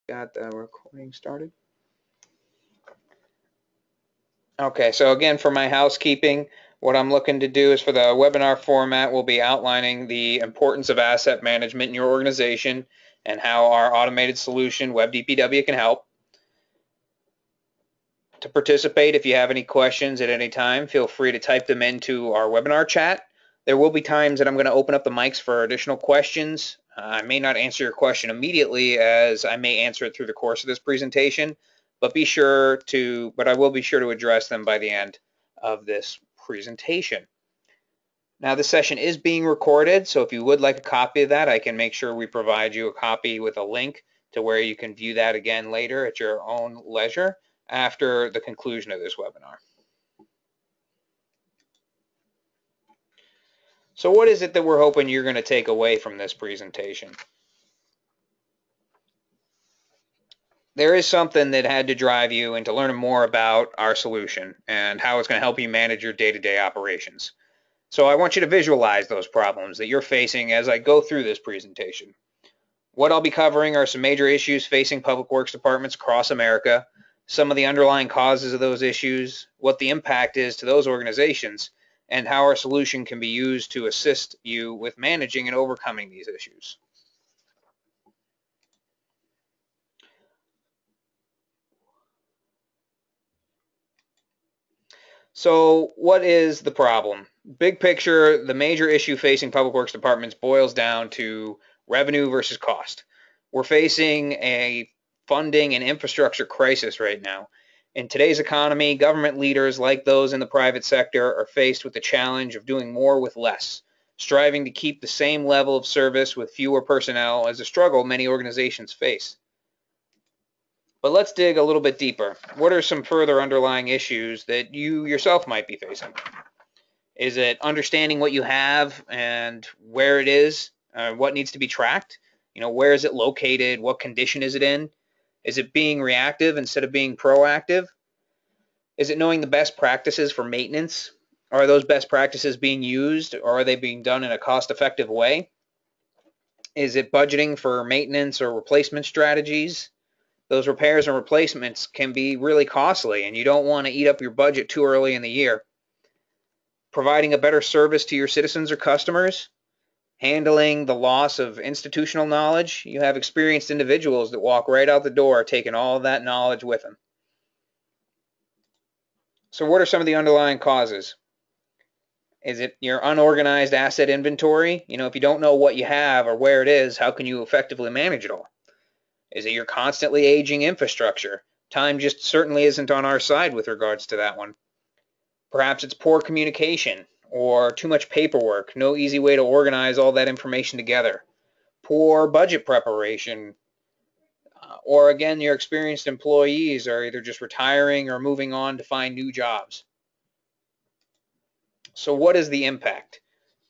Got the recording started. Okay, so again, for my housekeeping, what I'm looking to do is for the webinar format, we'll be outlining the importance of asset management in your organization and how our automated solution, WebDPW, can help. To participate, if you have any questions at any time, feel free to type them into our webinar chat. There will be times that I'm going to open up the mics for additional questions. I may not answer your question immediately, as I may answer it through the course of this presentation, but I will be sure to address them by the end of this presentation. Now, this session is being recorded, so if you would like a copy of that, I can make sure we provide you a copy with a link to where you can view that again later at your own leisure after the conclusion of this webinar. So what is it that we're hoping you're going to take away from this presentation? There is something that had to drive you into learning more about our solution and how it's going to help you manage your day-to-day operations. So I want you to visualize those problems that you're facing as I go through this presentation. What I'll be covering are some major issues facing public works departments across America, some of the underlying causes of those issues, what the impact is to those organizations, and how our solution can be used to assist you with managing and overcoming these issues. So what is the problem? Big picture, the major issue facing public works departments boils down to revenue versus cost. We're facing a funding and infrastructure crisis right now. In today's economy, government leaders, like those in the private sector, are faced with the challenge of doing more with less, striving to keep the same level of service with fewer personnel as a struggle many organizations face. But let's dig a little bit deeper. What are some further underlying issues that you yourself might be facing? Is it understanding what you have and where it is, what needs to be tracked? Where is it located? What condition is it in? Is it being reactive instead of being proactive? Is it knowing the best practices for maintenance? Are those best practices being used, or are they being done in a cost-effective way? Is it budgeting for maintenance or replacement strategies? Those repairs and replacements can be really costly, and you don't want to eat up your budget too early in the year. Providing a better service to your citizens or customers, handling the loss of institutional knowledge. You have experienced individuals that walk right out the door taking all of that knowledge with them. So what are some of the underlying causes? Is it your unorganized asset inventory? If you don't know what you have or where it is, how can you effectively manage it all? Is it your constantly aging infrastructure? Time just certainly isn't on our side with regards to that one. Perhaps it's poor communication or too much paperwork, no easy way to organize all that information together. Poor budget preparation, or again, your experienced employees are either just retiring or moving on to find new jobs. So what is the impact?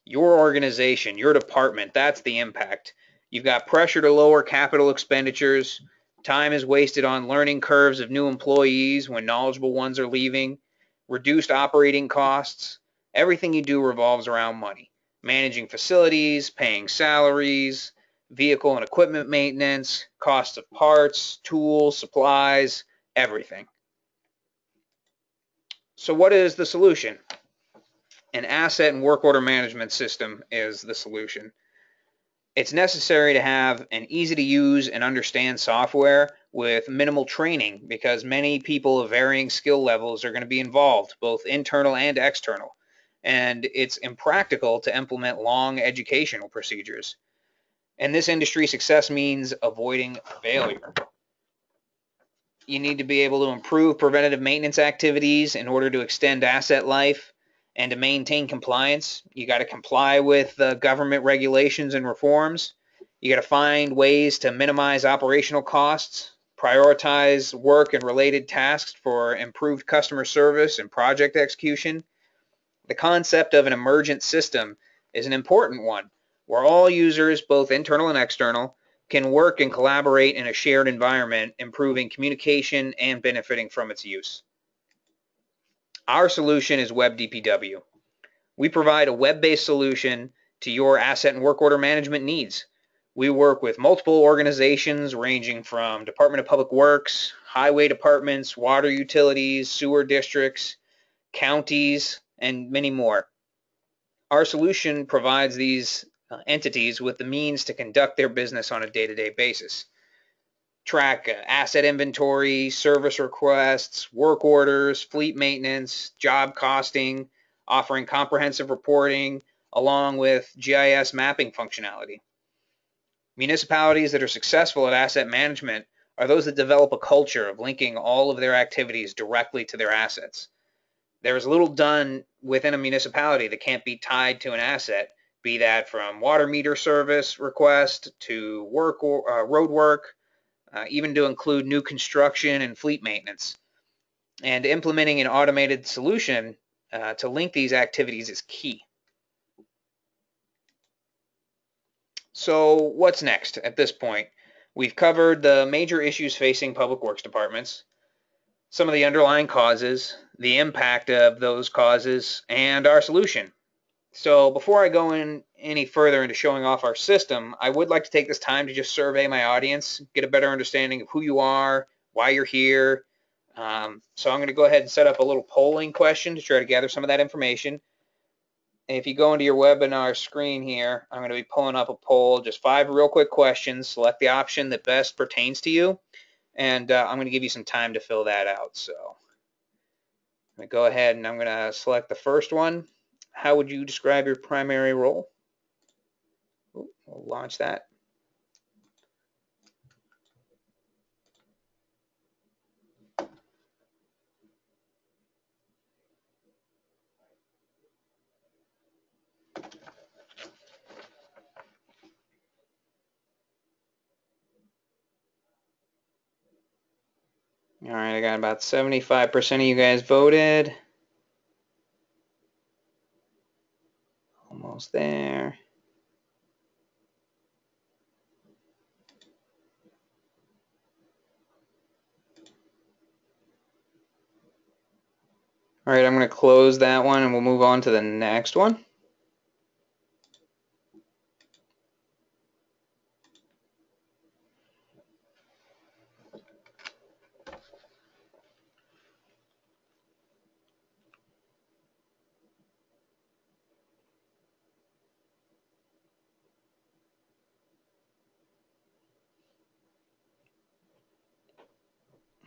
Your organization, your department, that's the impact. You've got pressure to lower capital expenditures. Time is wasted on learning curves of new employees when knowledgeable ones are leaving. Reduced operating costs. Everything you do revolves around money. Managing facilities, paying salaries, vehicle and equipment maintenance, cost of parts, tools, supplies, everything. So what is the solution? An asset and work order management system is the solution. It's necessary to have an easy to use and understand software with minimal training, because many people of varying skill levels are going to be involved, both internal and external. And it's impractical to implement long educational procedures. In this industry, success means avoiding failure. You need to be able to improve preventative maintenance activities in order to extend asset life and to maintain compliance. You got to comply with government regulations and reforms. You got to find ways to minimize operational costs, prioritize work and related tasks for improved customer service and project execution. The concept of an emergent system is an important one, where all users, both internal and external, can work and collaborate in a shared environment, improving communication and benefiting from its use. Our solution is WebDPW. We provide a web-based solution to your asset and work order management needs. We work with multiple organizations ranging from Department of Public Works, highway departments, water utilities, sewer districts, counties, and many more. Our solution provides these entities with the means to conduct their business on a day-to-day basis. Track asset inventory, service requests, work orders, fleet maintenance, job costing, offering comprehensive reporting, along with GIS mapping functionality. Municipalities that are successful at asset management are those that develop a culture of linking all of their activities directly to their assets. There is little done within a municipality that can't be tied to an asset, be that from water meter service request to road work, even to include new construction and fleet maintenance. And implementing an automated solution to link these activities is key. So what's next at this point? We've covered the major issues facing public works departments, some of the underlying causes, the impact of those causes, and our solution. So before I go in any further into showing off our system, I would like to take this time to just survey my audience, get a better understanding of who you are, why you're here. So I'm going to go ahead and set up a little polling question to try to gather some of that information. If you go into your webinar screen here, I'm going to be pulling up a poll, just 5 real quick questions. Select the option that best pertains to you, and I'm going to give you some time to fill that out. So I'm going to go ahead and I'm going to select the first one. How would you describe your primary role? Ooh, we'll launch that. All right, I got about 75% of you guys voted. Almost there. All right, I'm going to close that one and we'll move on to the next one.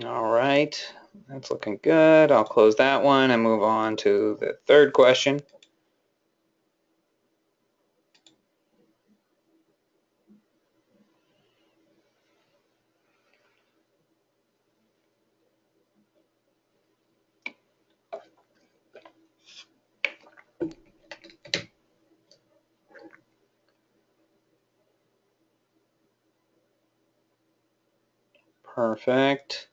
All right, that's looking good. I'll close that one and move on to the third question. Perfect.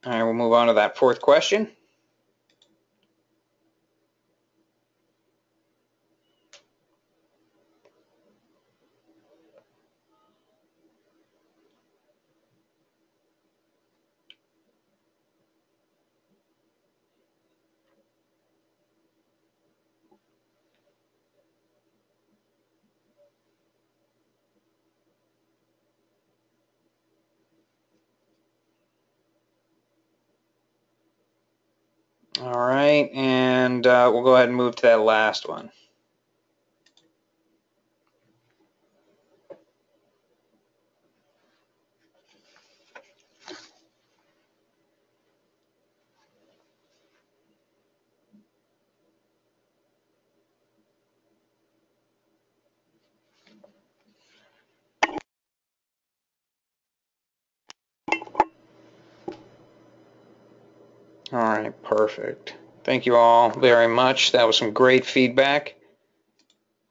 All right, we'll move on to that fourth question. All right, and we'll go ahead and move to that last one. All right, perfect. Thank you all very much. That was some great feedback.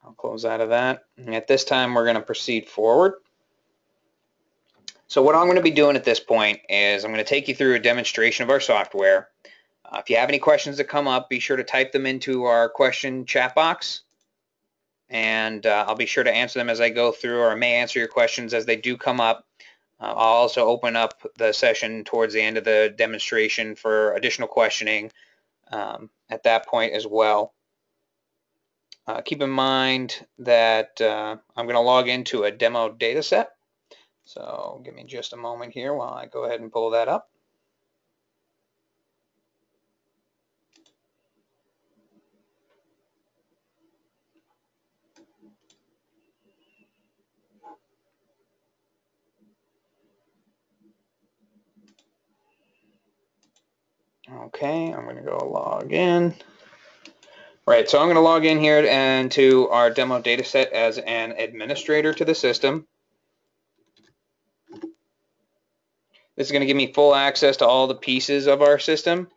I'll close out of that. And at this time, we're going to proceed forward. So what I'm going to be doing at this point is I'm going to take you through a demonstration of our software. If you have any questions that come up, be sure to type them into our question chat box, and I'll be sure to answer them as I go through, or I may answer your questions as they do come up. I'll also open up the session towards the end of the demonstration for additional questioning at that point as well. Keep in mind that I'm going to log into a demo data set. So give me just a moment here while I go ahead and pull that up. Okay, I'm going to go log in. Right, so I'm going to log in here and to our demo data set as an administrator to the system. This is going to give me full access to all the pieces of our system.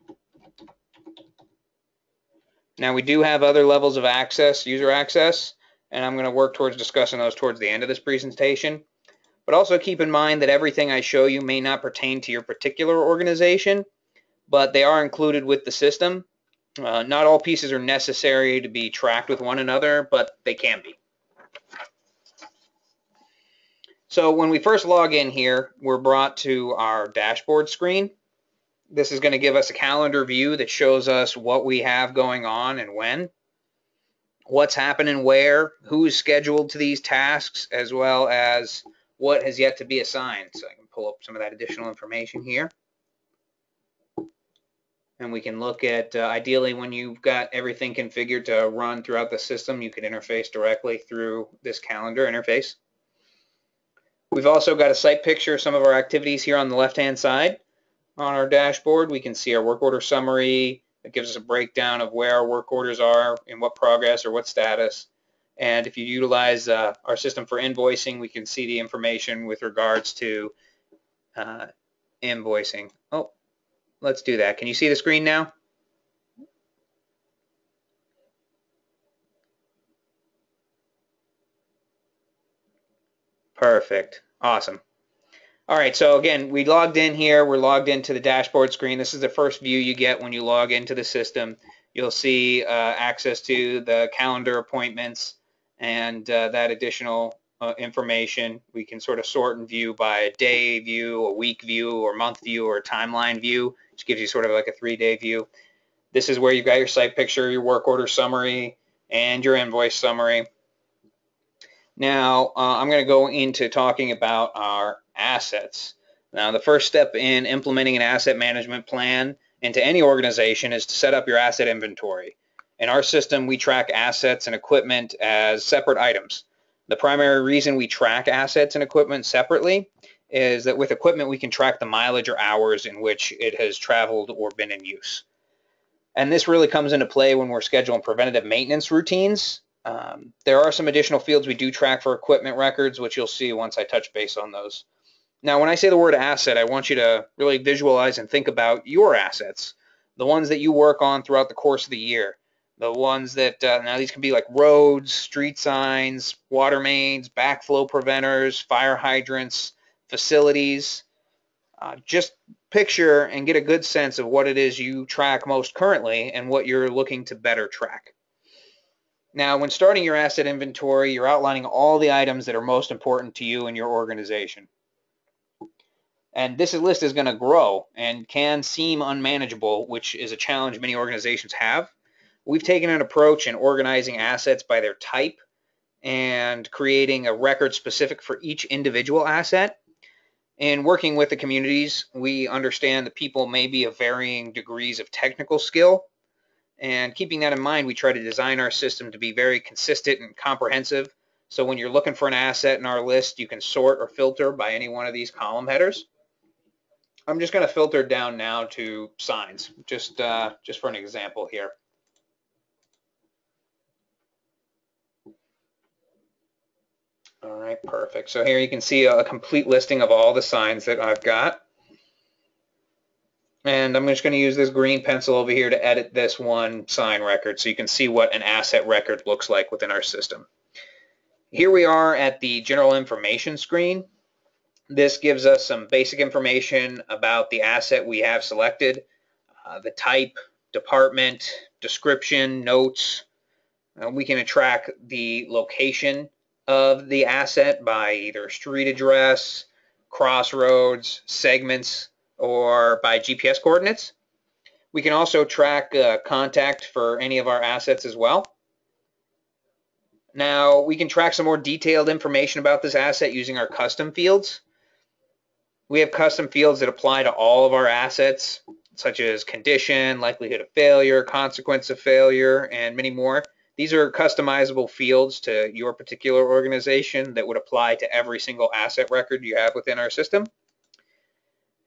Now we do have other levels of access, user access, and I'm going to work towards discussing those towards the end of this presentation. But also keep in mind that everything I show you may not pertain to your particular organization, but they are included with the system. Not all pieces are necessary to be tracked with one another, but they can be. So when we first log in here, we're brought to our dashboard screen. This is going to give us a calendar view that shows us what we have going on and when, what's happening where, who's scheduled to these tasks, as well as what has yet to be assigned. So I can pull up some of that additional information here. And we can look at, ideally, when you've got everything configured to run throughout the system, you can interface directly through this calendar interface. We've also got a site picture of some of our activities here on the left-hand side. On our dashboard, we can see our work order summary. It gives us a breakdown of where our work orders are, in what progress or what status. And if you utilize our system for invoicing, we can see the information with regards to invoicing. Oh, let's do that. Can you see the screen now? Perfect. Awesome. All right, so again, we logged in here. We're logged into the dashboard screen. This is the first view you get when you log into the system. You'll see access to the calendar appointments and that additional information. We can sort of sort and view by a day view, a week view, or month view, or a timeline view, which gives you sort of like a 3-day view. This is where you've got your site picture, your work order summary, and your invoice summary. Now, I'm going to go into talking about our assets. Now, the first step in implementing an asset management plan into any organization is to set up your asset inventory. In our system, we track assets and equipment as separate items. The primary reason we track assets and equipment separately is that with equipment, we can track the mileage or hours in which it has traveled or been in use. And this really comes into play when we're scheduling preventative maintenance routines. There are some additional fields we do track for equipment records, which you'll see once I touch base on those. Now, when I say the word asset, I want you to really visualize and think about your assets, the ones that you work on throughout the course of the year, the ones that, now these can be like roads, street signs, water mains, backflow preventers, fire hydrants, facilities. Just picture and get a good sense of what it is you track most currently and what you're looking to better track. Now, when starting your asset inventory, you're outlining all the items that are most important to you and your organization. And this list is going to grow and can seem unmanageable, which is a challenge many organizations have. We've taken an approach in organizing assets by their type and creating a record specific for each individual asset. In working with the communities, we understand that people may be of varying degrees of technical skill. And keeping that in mind, we try to design our system to be very consistent and comprehensive. So when you're looking for an asset in our list, you can sort or filter by any one of these column headers. I'm just going to filter down now to signs, just for an example here. All right, perfect. So here you can see a complete listing of all the signs that I've got. And I'm just going to use this green pencil over here to edit this one sign record so you can see what an asset record looks like within our system. Here we are at the general information screen. This gives us some basic information about the asset we have selected, the type, department, description, notes. We can track the location of the asset by either street address, crossroads, segments, or by GPS coordinates. We can also track contact for any of our assets as well. Now, we can track some more detailed information about this asset using our custom fields. We have custom fields that apply to all of our assets, such as condition, likelihood of failure, consequence of failure, and many more. These are customizable fields to your particular organization that would apply to every single asset record you have within our system.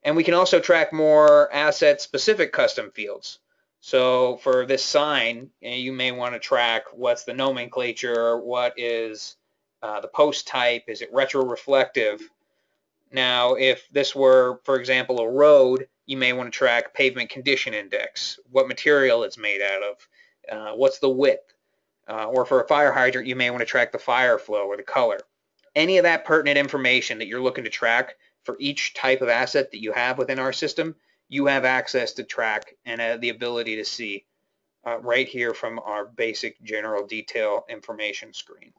And we can also track more asset-specific custom fields. So for this sign, you may want to track what's the nomenclature, what is the post type, is it retroreflective? Now, if this were, for example, a road, you may want to track pavement condition index, what material it's made out of, what's the width. Or for a fire hydrant, you may want to track the fire flow or the color. Any of that pertinent information that you're looking to track for each type of asset that you have within our system, you have access to track and the ability to see right here from our basic general detail information screen.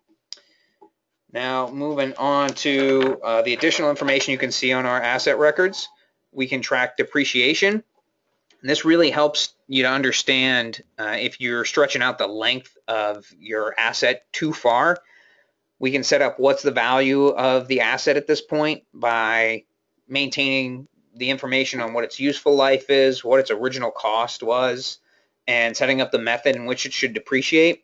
Now, moving on to the additional information you can see on our asset records, we can track depreciation. And this really helps you to understand if you're stretching out the length of your asset too far. We can set up what's the value of the asset at this point by maintaining the information on what its useful life is, what its original cost was, and setting up the method in which it should depreciate.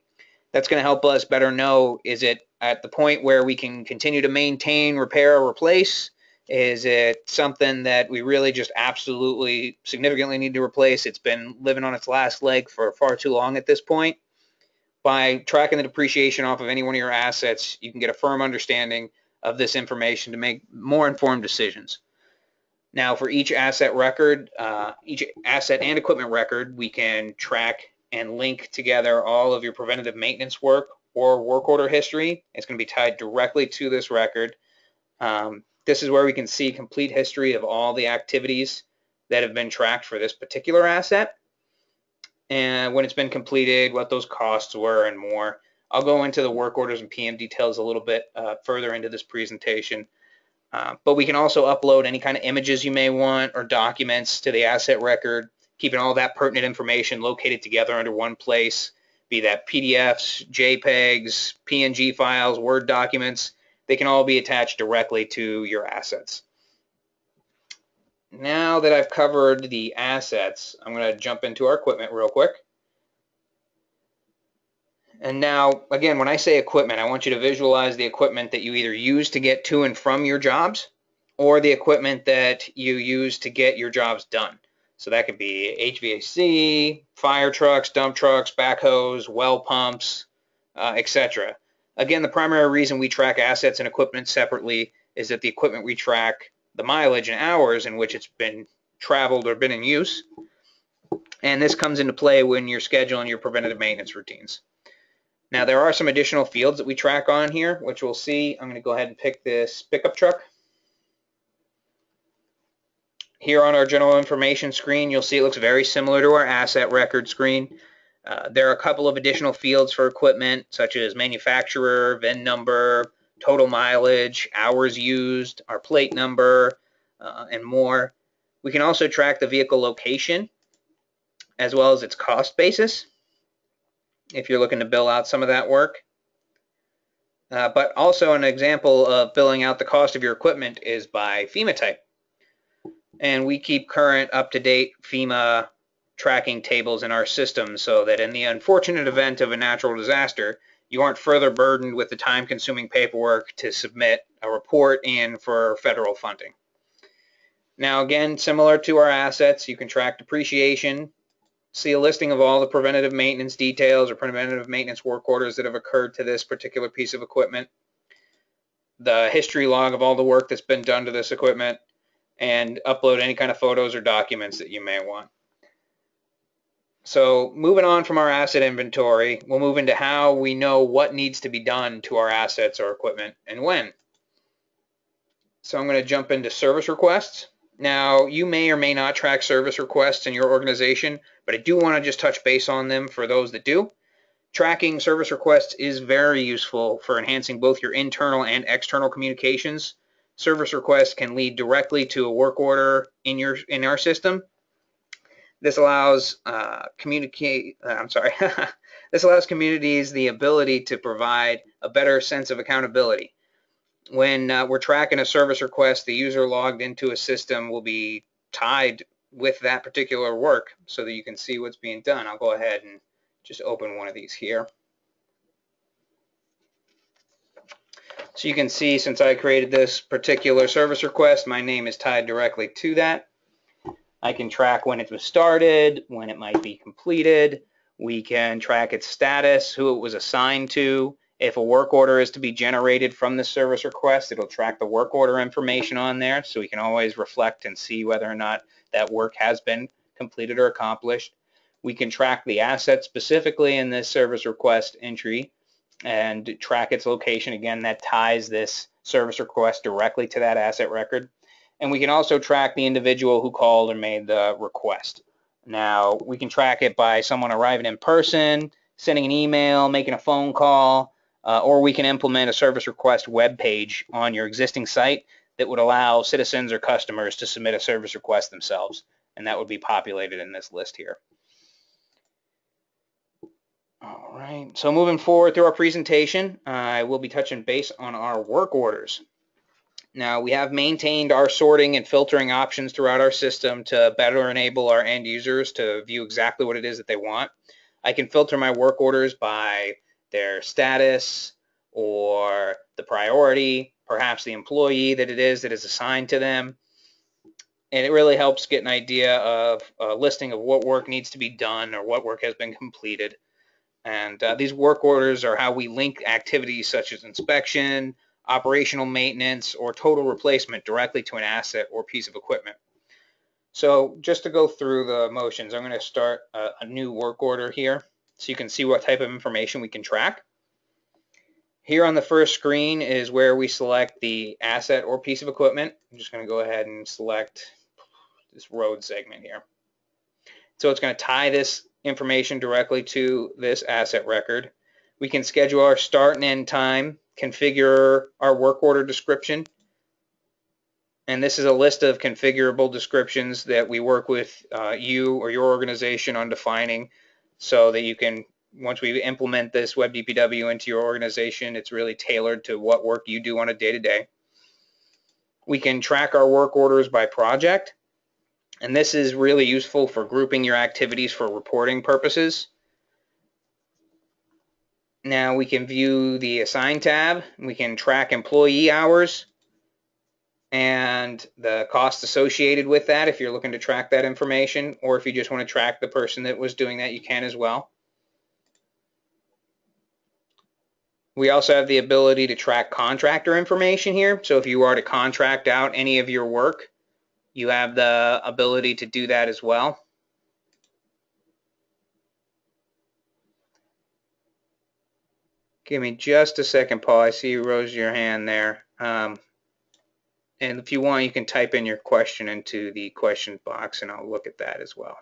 That's going to help us better know, is it at the point where we can continue to maintain, repair, or replace? Is it something that we really just absolutely significantly need to replace? It's been living on its last leg for far too long at this point. By tracking the depreciation off of any one of your assets, you can get a firm understanding of this information to make more informed decisions. Now, for each asset record, each asset and equipment record, we can track and link together all of your preventative maintenance work or work order history. It's going to be tied directly to this record. This is where we can see complete history of all the activities that have been tracked for this particular asset, and when it's been completed, what those costs were, and more. I'll go into the work orders and PM details a little bit further into this presentation. But we can also upload any kind of images you may want or documents to the asset record, keeping all that pertinent information located together under one place, be that PDFs, JPEGs, PNG files, Word documents. They can all be attached directly to your assets. Now that I've covered the assets, I'm going to jump into our equipment real quick. And now, again, when I say equipment, I want you to visualize the equipment that you either use to get to and from your jobs, or the equipment that you use to get your jobs done. So that could be HVAC, fire trucks, dump trucks, backhoes, well pumps, etc. Again, the primary reason we track assets and equipment separately is that the equipment we track the mileage and hours in which it's been traveled or been in use. And this comes into play when you're scheduling your preventative maintenance routines. Now, there are some additional fields that we track on here, which we'll see. I'm going to go ahead and pick this pickup truck. Here on our general information screen, you'll see it looks very similar to our asset record screen. There are a couple of additional fields for equipment, such as manufacturer, VIN number, total mileage, hours used, our plate number, and more. We can also track the vehicle location, as well as its cost basis, if you're looking to bill out some of that work. But also an example of billing out the cost of your equipment is by FEMA type. And we keep current, up-to-date FEMA tracking tables in our system so that in the unfortunate event of a natural disaster, you aren't further burdened with the time-consuming paperwork to submit a report in for federal funding. Now, again, similar to our assets, you can track depreciation, see a listing of all the preventative maintenance details or preventative maintenance work orders that have occurred to this particular piece of equipment, the history log of all the work that's been done to this equipment, and upload any kind of photos or documents that you may want. So moving on from our asset inventory, we'll move into how we know what needs to be done to our assets or equipment and when. So I'm going to jump into service requests. Now, you may or may not track service requests in your organization, but I do want to just touch base on them for those that do. Tracking service requests is very useful for enhancing both your internal and external communications. Service requests can lead directly to a work order in our system. This allows This allows communities the ability to provide a better sense of accountability. When we're tracking a service request, the user logged into a system will be tied with that particular work so that you can see what's being done. I'll go ahead and just open one of these here. So you can see, since I created this particular service request, my name is tied directly to that. I can track when it was started, when it might be completed. We can track its status, who it was assigned to. If a work order is to be generated from the service request, it'll track the work order information on there, so we can always reflect and see whether or not that work has been completed or accomplished. We can track the asset specifically in this service request entry and track its location. Again, that ties this service request directly to that asset record. And we can also track the individual who called or made the request. Now, we can track it by someone arriving in person, sending an email, making a phone call, or we can implement a service request web page on your existing site that would allow citizens or customers to submit a service request themselves, and that would be populated in this list here. All right, so moving forward through our presentation, I will be touching base on our work orders. Now, we have maintained our sorting and filtering options throughout our system to better enable our end users to view exactly what it is that they want. I can filter my work orders by their status or the priority, perhaps the employee that it is that is assigned to them. And it really helps get an idea of a listing of what work needs to be done or what work has been completed. And these work orders are how we link activities such as inspection, operational maintenance, or total replacement directly to an asset or piece of equipment. So just to go through the motions, I'm going to start a new work order here so you can see what type of information we can track. Here on the first screen is where we select the asset or piece of equipment. I'm just going to go ahead and select this road segment here. So it's going to tie this information directly to this asset record. We can schedule our start and end time, configure our work order description, and this is a list of configurable descriptions that we work with you or your organization on defining, so that you can, once we implement this WebDPW into your organization, it's really tailored to what work you do on a day-to-day. We can track our work orders by project, and this is really useful for grouping your activities for reporting purposes. Now we can view the Assign tab. We can track employee hours and the cost associated with that if you're looking to track that information, or if you just want to track the person that was doing that, you can as well. We also have the ability to track contractor information here. So if you are to contract out any of your work, you have the ability to do that as well. Give me just a second, Paul. I see you rose your hand there. And if you want, you can type in your question into the question box, and I'll look at that as well.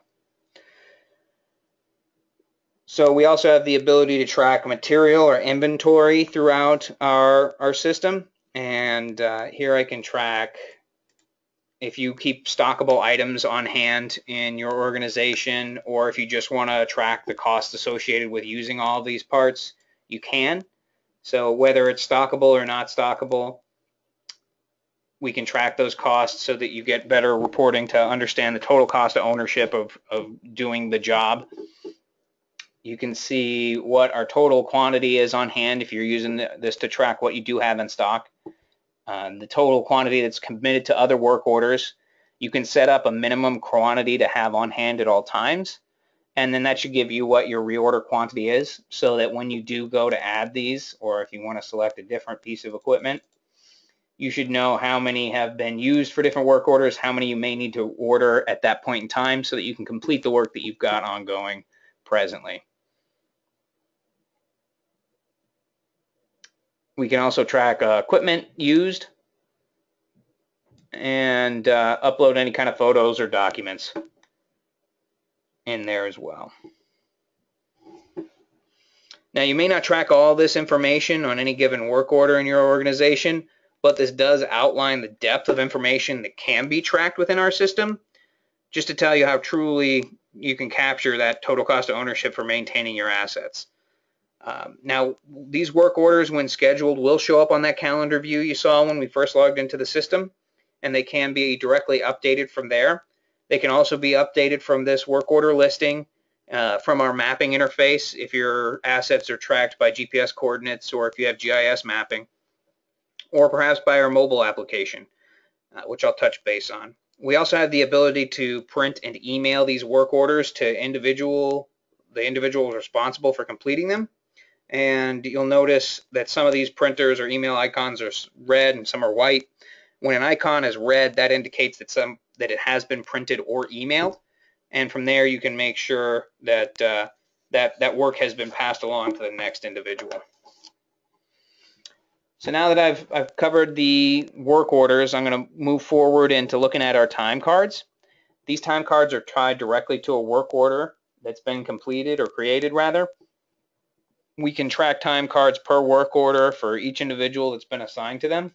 So we also have the ability to track material or inventory throughout our system. And here I can track if you keep stockable items on hand in your organization, or if you just want to track the cost associated with using all of these parts, you can. So whether it's stockable or not stockable, we can track those costs so that you get better reporting to understand the total cost of ownership of doing the job. You can see what our total quantity is on hand if you're using this to track what you do have in stock. The total quantity that's committed to other work orders. You can set up a minimum quantity to have on hand at all times, and then that should give you what your reorder quantity is, so that when you do go to add these, or if you want to select a different piece of equipment, you should know how many have been used for different work orders, how many you may need to order at that point in time, so that you can complete the work that you've got ongoing presently. We can also track equipment used and upload any kind of photos or documents in there as well. Now, you may not track all this information on any given work order in your organization, but this does outline the depth of information that can be tracked within our system, just to tell you how truly you can capture that total cost of ownership for maintaining your assets. Now, these work orders, when scheduled, will show up on that calendar view you saw when we first logged into the system, and they can be directly updated from there. They can also be updated from this work order listing, from our mapping interface if your assets are tracked by GPS coordinates or if you have GIS mapping, or perhaps by our mobile application, which I'll touch base on. We also have the ability to print and email these work orders to the individuals responsible for completing them. And you'll notice that some of these printers or email icons are red and some are white. When an icon is red, that indicates that it has been printed or emailed. And from there, you can make sure that that work has been passed along to the next individual. So now that I've covered the work orders, I'm going to move forward into looking at our time cards. These time cards are tied directly to a work order that's been completed or created, rather. We can track time cards per work order for each individual that's been assigned to them.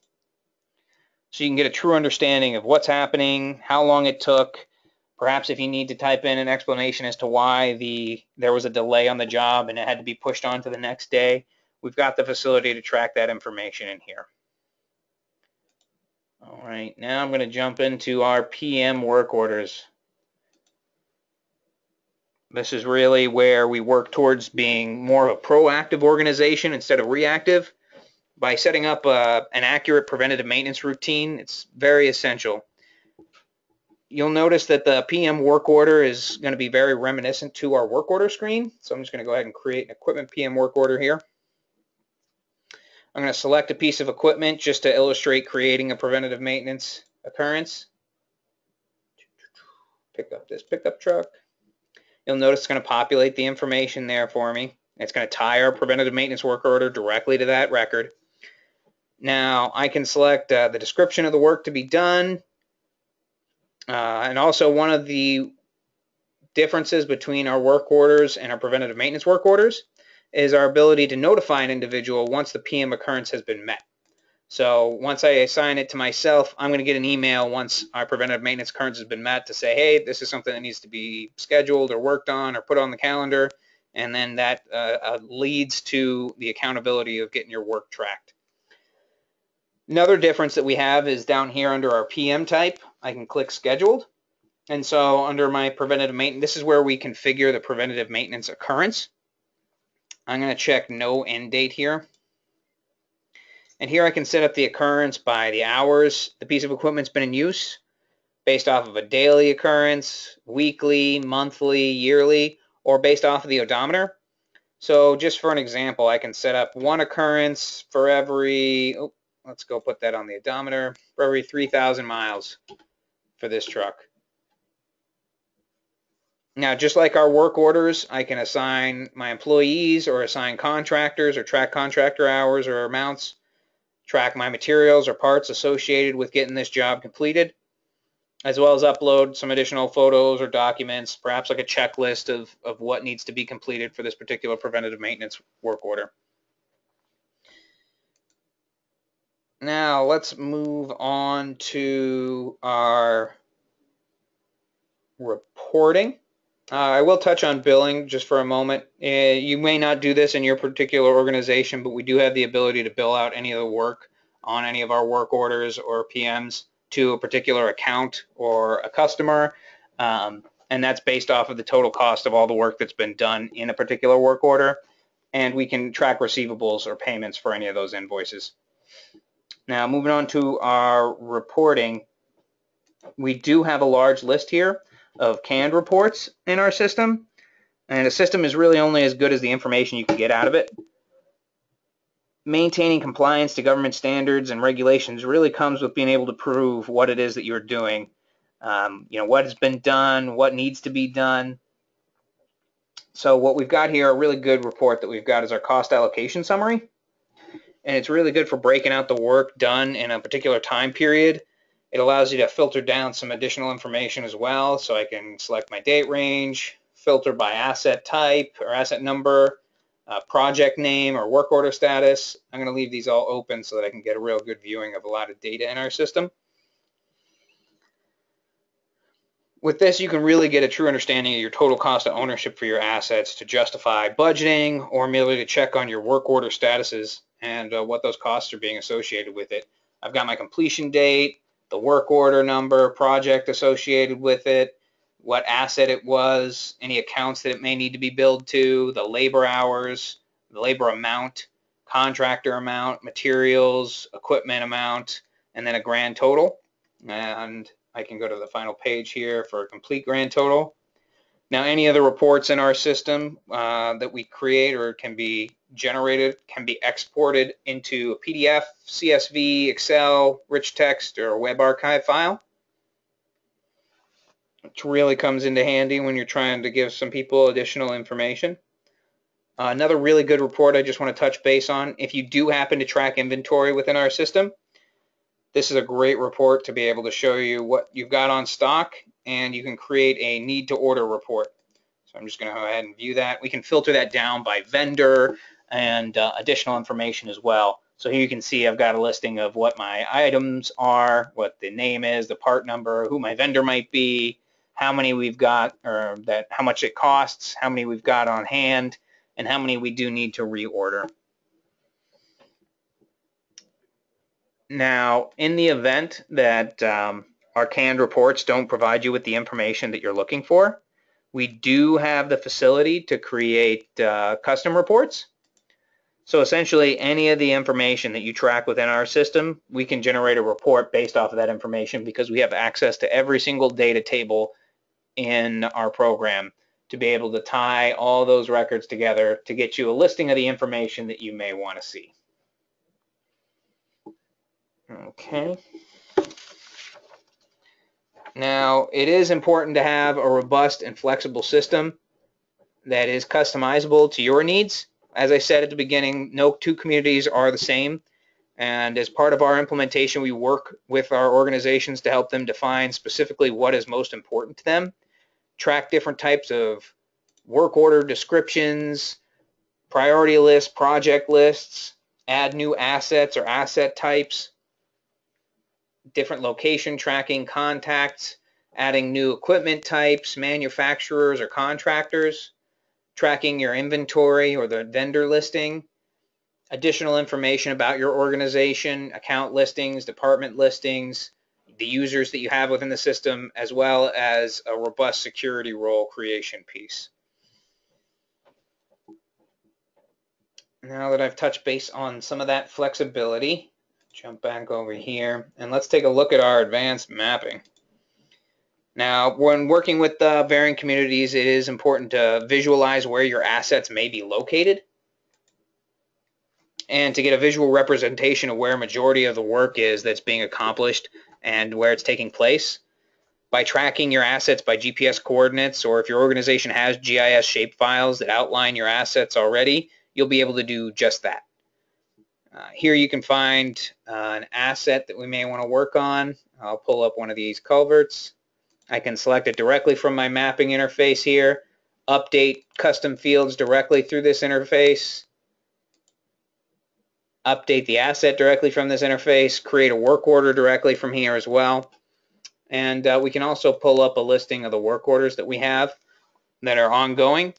So you can get a true understanding of what's happening, how long it took, perhaps if you need to type in an explanation as to why there was a delay on the job and it had to be pushed on to the next day. We've got the facility to track that information in here. All right, now I'm going to jump into our PM work orders. This is really where we work towards being more of a proactive organization instead of reactive. By setting up an accurate preventative maintenance routine, it's very essential. You'll notice that the PM work order is going to be very reminiscent to our work order screen. So I'm just going to go ahead and create an equipment PM work order here. I'm going to select a piece of equipment just to illustrate creating a preventative maintenance occurrence. Pick up this pickup truck. You'll notice it's going to populate the information there for me. It's going to tie our preventative maintenance work order directly to that record. Now I can select the description of the work to be done. And also, one of the differences between our work orders and our preventative maintenance work orders is our ability to notify an individual once the PM occurrence has been met. So once I assign it to myself, I'm going to get an email once our preventative maintenance occurrence has been met to say, hey, this is something that needs to be scheduled or worked on or put on the calendar. And then that leads to the accountability of getting your work tracked. Another difference that we have is down here under our PM type, I can click scheduled. And so under my preventative maintenance, this is where we configure the preventative maintenance occurrence. I'm going to check no end date here. And here I can set up the occurrence by the hours the piece of equipment's been in use, based off of a daily occurrence, weekly, monthly, yearly, or based off of the odometer. So just for an example, I can set up one occurrence for every, let's go put that on the odometer, for every 3,000 miles for this truck. Now, just like our work orders, I can assign my employees or assign contractors or track contractor hours or amounts, track my materials or parts associated with getting this job completed, as well as upload some additional photos or documents, perhaps like a checklist of what needs to be completed for this particular preventative maintenance work order. Now, let's move on to our reporting. I will touch on billing just for a moment. You may not do this in your particular organization, but we do have the ability to bill out any of the work on any of our work orders or PMs to a particular account or a customer, and that's based off of the total cost of all the work that's been done in a particular work order, and we can track receivables or payments for any of those invoices. Now, moving on to our reporting, we do have a large list here of canned reports in our system, and a system is really only as good as the information you can get out of it. Maintaining compliance to government standards and regulations really comes with being able to prove what it is that you're doing, what has been done, what needs to be done. So what we've got here, a really good report that we've got, is our cost allocation summary, and it's really good for breaking out the work done in a particular time period. It allows you to filter down some additional information as well, so I can select my date range, filter by asset type or asset number, project name or work order status. I'm going to leave these all open so that I can get a real good viewing of a lot of data in our system. With this, you can really get a true understanding of your total cost of ownership for your assets to justify budgeting or merely to check on your work order statuses and what those costs are being associated with it. I've got my completion date, the work order number, project associated with it, what asset it was, any accounts that it may need to be billed to, the labor hours, the labor amount, contractor amount, materials, equipment amount, and then a grand total. And I can go to the final page here for a complete grand total. Now, any other reports in our system that we create or can be generated can be exported into a PDF, CSV, Excel, rich text, or a web archive file, which really comes into handy when you're trying to give some people additional information. Another really good report I just want to touch base on, if you do happen to track inventory within our system, this is a great report to be able to show you what you've got on stock, and you can create a need to order report. So I'm just going to go ahead and view that. We can filter that down by vendor and additional information as well. So here you can see I've got a listing of what my items are, what the name is, the part number, who my vendor might be, how many we've got, or how much it costs, how many we've got on hand, and how many we do need to reorder. Now, in the event that our canned reports don't provide you with the information that you're looking for, we do have the facility to create custom reports. So essentially, any of the information that you track within our system, we can generate a report based off of that information because we have access to every single data table in our program to be able to tie all those records together to get you a listing of the information that you may want to see. Okay. Now, it is important to have a robust and flexible system that is customizable to your needs. As I said at the beginning, no two communities are the same. And as part of our implementation, we work with our organizations to help them define specifically what is most important to them, track different types of work order descriptions, priority lists, project lists, add new assets or asset types, different location tracking contacts, adding new equipment types, manufacturers or contractors, tracking your inventory or the vendor listing, additional information about your organization, account listings, department listings, the users that you have within the system, as well as a robust security role creation piece. Now that I've touched base on some of that flexibility, jump back over here and let's take a look at our advanced mapping. Now, when working with varying communities, it is important to visualize where your assets may be located and to get a visual representation of where a majority of the work is that's being accomplished and where it's taking place. By tracking your assets by GPS coordinates, or if your organization has GIS shapefiles that outline your assets already, you'll be able to do just that. Here you can find an asset that we may want to work on. I'll pull up one of these culverts. I can select it directly from my mapping interface here, update custom fields directly through this interface, update the asset directly from this interface, create a work order directly from here as well. And we can also pull up a listing of the work orders that we have that are ongoing.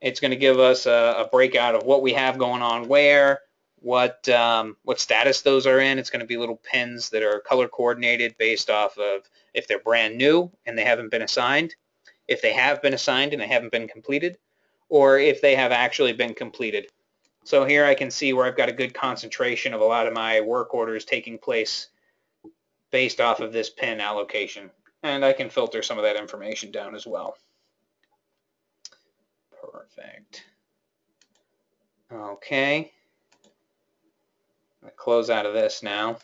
It's going to give us a breakout of what we have going on where, what status those are in. It's going to be little pins that are color coordinated based off of if they're brand new and they haven't been assigned, if they have been assigned and they haven't been completed, or if they have actually been completed. So here I can see where I've got a good concentration of a lot of my work orders taking place based off of this pin allocation. And I can filter some of that information down as well. Perfect. Okay. I'll close out of this now.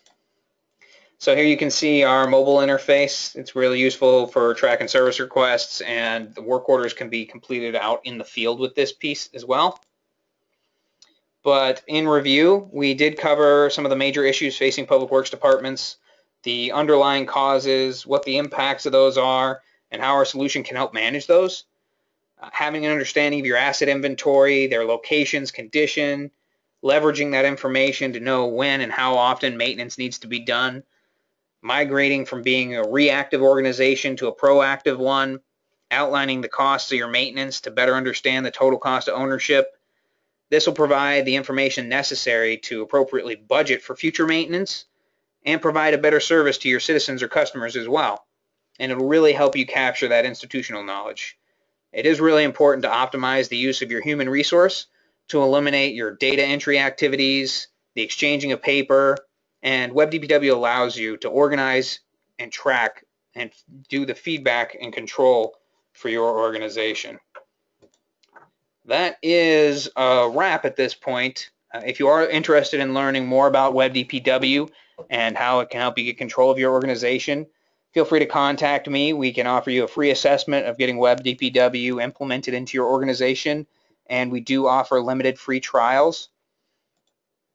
So here you can see our mobile interface. It's really useful for tracking service requests, and the work orders can be completed out in the field with this piece as well. But in review, we did cover some of the major issues facing public works departments, the underlying causes, what the impacts of those are, and how our solution can help manage those. Having an understanding of your asset inventory, their locations, condition, leveraging that information to know when and how often maintenance needs to be done, migrating from being a reactive organization to a proactive one, outlining the costs of your maintenance to better understand the total cost of ownership. This will provide the information necessary to appropriately budget for future maintenance and provide a better service to your citizens or customers as well. And it'll really help you capture that institutional knowledge. It is really important to optimize the use of your human resource to eliminate your data entry activities, the exchanging of paper, and WebDPW allows you to organize and track and do the feedback and control for your organization. That is a wrap at this point. If you are interested in learning more about WebDPW and how it can help you get control of your organization, feel free to contact me. We can offer you a free assessment of getting WebDPW implemented into your organization, and we do offer limited free trials.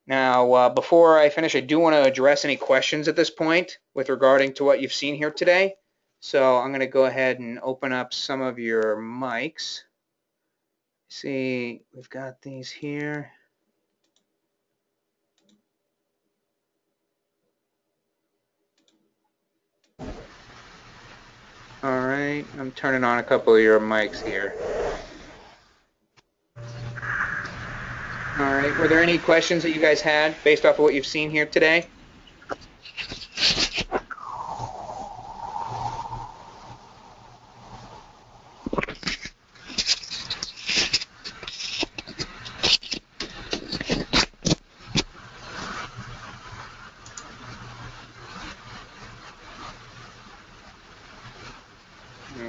Now, before I finish, I do want to address any questions at this point with regarding to what you've seen here today. So I'm going to go ahead and open up some of your mics. See, we've got these here. All right, I'm turning on a couple of your mics here. All right, were there any questions that you guys had based off of what you've seen here today?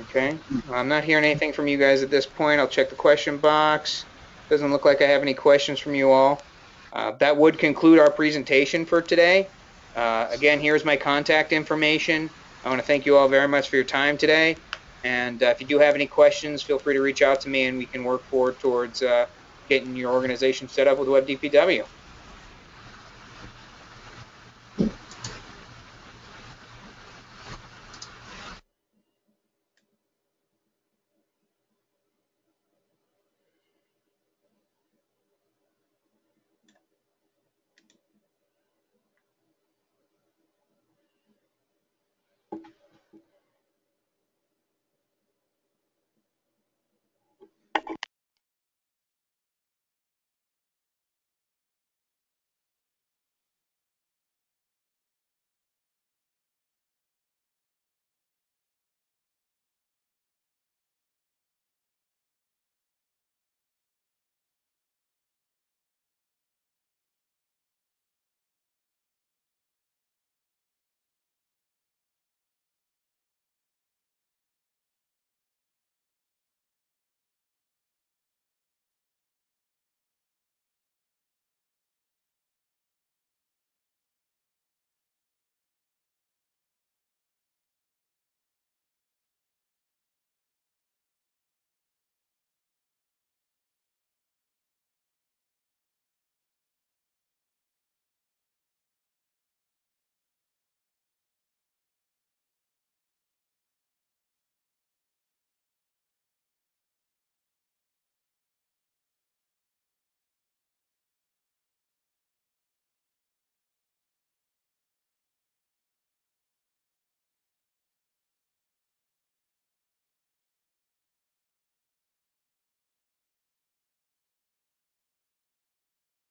Okay, well, I'm not hearing anything from you guys at this point. I'll check the question box. Doesn't look like I have any questions from you all. That would conclude our presentation for today. Again, here's my contact information. I want to thank you all very much for your time today. And if you do have any questions, feel free to reach out to me and we can work forward towards getting your organization set up with WebDPW.